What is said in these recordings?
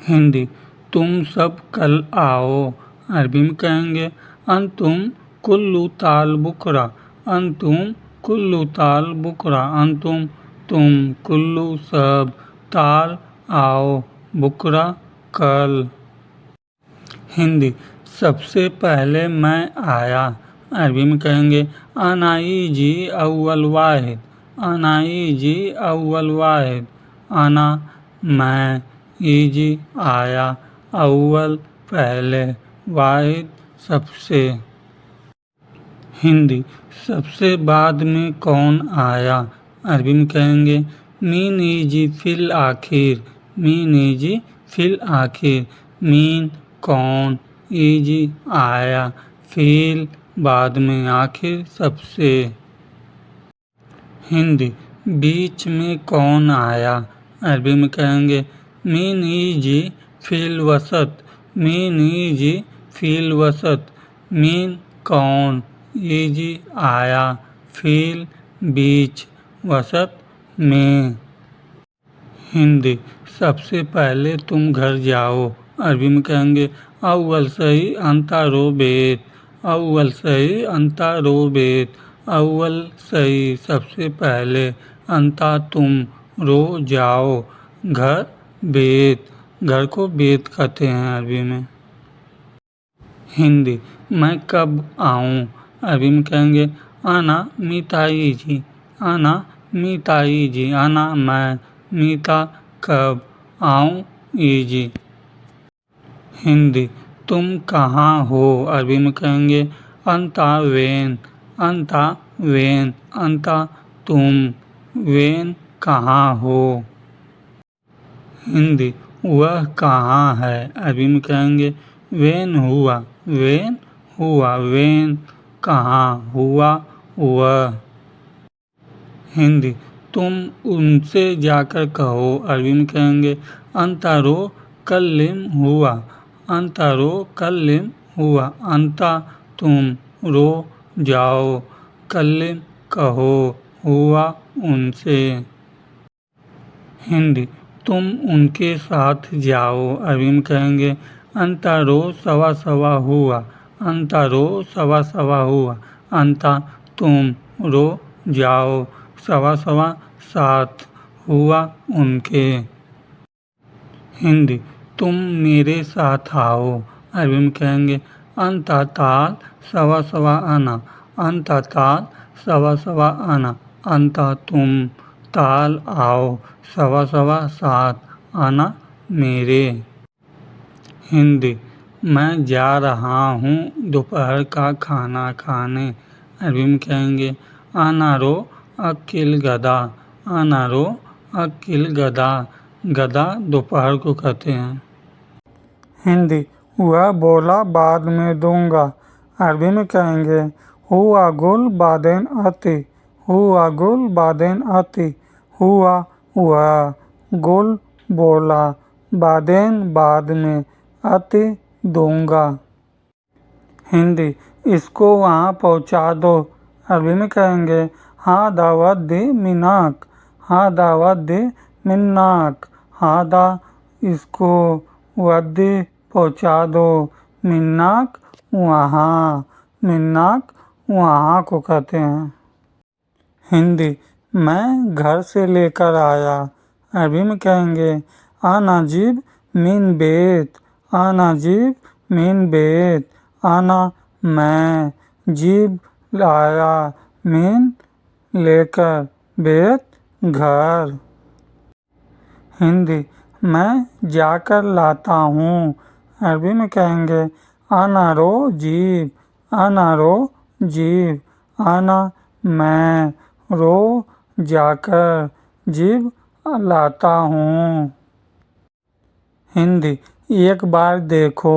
हिंदी तुम सब कल आओ। अरबी में कहेंगे अंतुम कुल्लू ताल बुकरा। अंतुम कुल्लू ताल बुकरा। अंतुम तुम, कुल्लू सब, ताल आओ, बुकरा कल। हिंदी सबसे पहले मैं आया। अरबी में कहेंगे अनाई जी अव्वल वाहिद। अनाई जी अव्वल वाहिद। आना मैं, ईजी आया, अव्वल पहले, वाहिद सबसे। हिंदी सबसे बाद में कौन आया। अरबी में कहेंगे मीन ईजी फिल आखिर। मीन ईजी फिल आखिर। मीन कौन, ईजी आया, फिल बाद में, आखिर सबसे। हिंदी बीच में कौन आया। अरबी में कहेंगे मीन ईजी फिल वसत। मीन ईजी फिल वसत। मीन कौन, ईजी आया, फिल बीच, वसत में। हिंदी सबसे पहले तुम घर जाओ। अरबी में कहेंगे अव्वल सही अंता रो बेत। अव्वल सही अंता रो बेत। अव्वल सही सबसे पहले, अंता तुम, रो जाओ, घर, बेत, घर को बेत कहते हैं अरबी में। हिंदी मैं कब आऊँ। अरबी में कहेंगे आना मीताई जी। आना मीताई जी। आना मैं, मीता कब, आऊँ ईजी। हिंदी तुम कहाँ हो। अरबी में कहेंगे अंता वेन। Anta when. अंता तुम, वेन कहाँ हो। हिंदी वह कहाँ है। अरबी में कहेंगे वेन हुआ। वेन हुआ। वेन कहाँ, हुआ वह। हिंदी तुम उनसे जाकर कहो। अरबी में कहेंगे अंतारो कल्लिम हुआ। अंतारो कल्लिम हुआ। अंता तुम, रो जाओ, कल्लिम कहो, हुआ उनसे। हिंदी तुम उनके साथ जाओ। अरबी में कहेंगे अंतारो सवा सवा हुआ। अंतारो सवा सवा हुआ। अंता तुम, रो जाओ, सवा सवा साथ, हुआ उनके। हिंदी तुम मेरे साथ आओ। अरबी में कहेंगे अंता ताल सवा सवा आना। अंता ताल सवा सवा आना। अंता तुम, ताल आओ, सवा सवा साथ, आना मेरे। हिंदी मैं जा रहा हूँ दोपहर का खाना खाने। अरबी में कहेंगे आना रो अक्किल गदा। आना रो अक्किल गदा। गदा दोपहर को कहते हैं। हिंदी वह बोला बाद में दूंगा। अरबी में कहेंगे हुआ गुल बादेन आती। हुआ गुल बादेन आती। हुआ वह, गुल बोला, बादेन बाद में, आती दूंगा। हिंदी इसको वहाँ पहुँचा दो। अरबी में कहेंगे हाँ दावत दी मिनाक। हाँ दावत दी मिन्नाक। हाँ दा इसको, वद्दी पहुँचा दो, मिन्नाक वहाँ। मिन्नाक वहाँ को कहते हैं। हिंदी मैं घर से लेकर आया। अरबी में कहेंगे आना जीब मिन बेत। आना जीब मिन बेत। आना मैं, जीब लाया, मिन लेकर, बेत घर। हिंदी मैं जाकर लाता हूँ। अरबी में कहेंगे आना रो जीब। आना रो जीब। आना मैं, रो जाकर, जीब लाता हूँ। हिंदी एक बार देखो।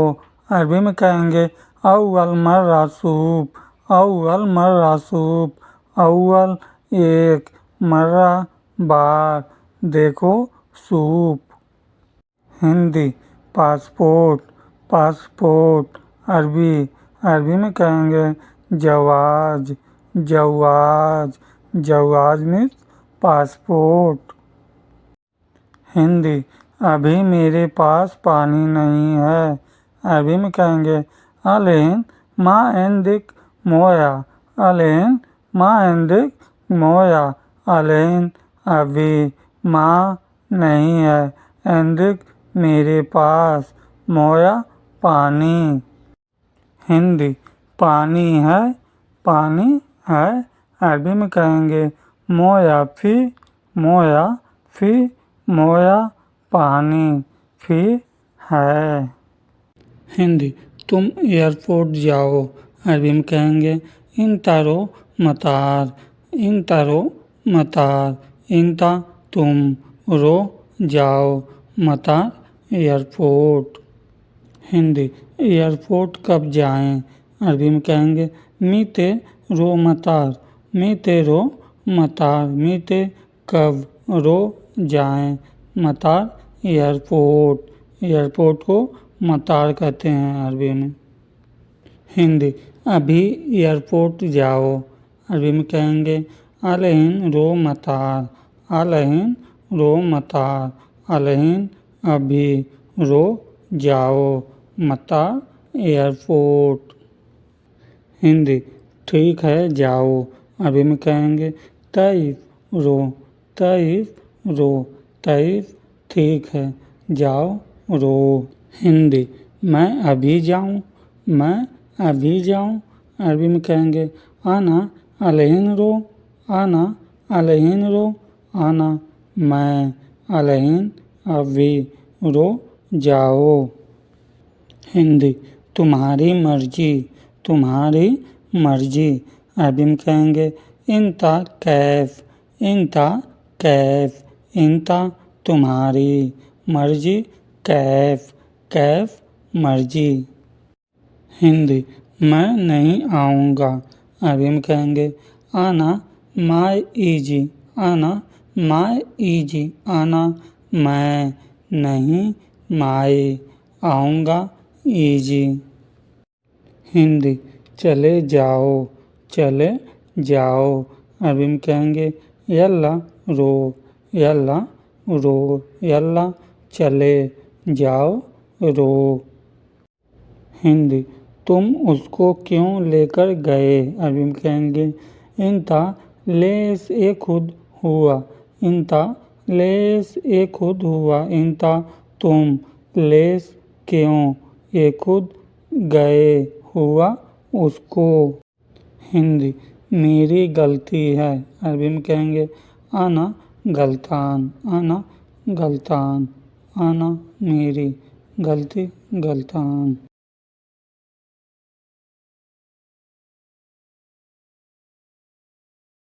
अरबी में कहेंगे अव्वल मर्रा सूप। अव्वल मर्रा सूप। अव्वल एक, मर्रा बार, देखो सूप। हिंदी पासपोर्ट। पासपोर्ट अरबी में कहेंगे जवाज। जवाज। जवाज मीन्स पासपोर्ट। हिंदी अभी मेरे पास पानी नहीं है। अरबी में कहेंगे अलेन मा एंडिक मोया, अलेन मा एंडिक मोया, अलेन अभी, माँ नहीं है, एंडिक मेरे पास, मोया पानी। हिंदी पानी है, पानी है। अरबी में कहेंगे मोया फी, मोया फी, मोया पानी, फी है। हिंदी तुम एयरपोर्ट जाओ। अरबी में कहेंगे इंतारो मतार, इंतारो मतार, इंता तुम, रो जाओ, मतार एयरपोर्ट। हिंदी एयरपोर्ट कब जाएं। अरबी में कहेंगे मीते रो मतार, मीते रो मतार, मीते कब, रो जाएं, मतार एयरपोर्ट। एयरपोर्ट को मतार कहते हैं अरबी में। हिंदी अभी एयरपोर्ट जाओ। अरबी में कहेंगे अलहिन रो मतार, अलहिन रो मतार, अलहिन अभी, रो जाओ, मतार एयरपोर्ट। हिंदी ठीक है जाओ। अरबी में कहेंगे तइफ रो, तइफ रो, तइफ ठीक है जाओ, रो। हिंदी मैं अभी जाऊं, मैं अभी जाऊं। अरबी में कहेंगे आना अलहिन रो, आना अलहिन रो, आना मैं, अलहिन अभी, रो जाओ। हिंदी तुम्हारी मर्जी, तुम्हारी मर्जी। अरबी में कहेंगे इंता कैफ, इंता कैफ, इंता तुम्हारी, मर्जी कैफ, कैफ मर्जी। हिंदी मैं नहीं आऊँगा। अरबी में कहेंगे आना माय इजी, आना माय इजी, आना मैं, नहीं माय, आऊँगा इजी। हिंदी चले जाओ, चले जाओ। अरबी में कहेंगे यल्ला रो, यल्ला रो, यल्ला चले जाओ, रो। हिंदी तुम उसको क्यों लेकर गए। अरबी में कहेंगे इंता लेस ए खुद हुआ, इंता लेस ए खुद हुआ, इंता तुम, लेस क्यों, ए खुद गए, हुआ उसको। हिंदी मेरी गलती है। अरबी में कहेंगे आना गलतान, आना गलतान, आना मेरी, गलती गलतान।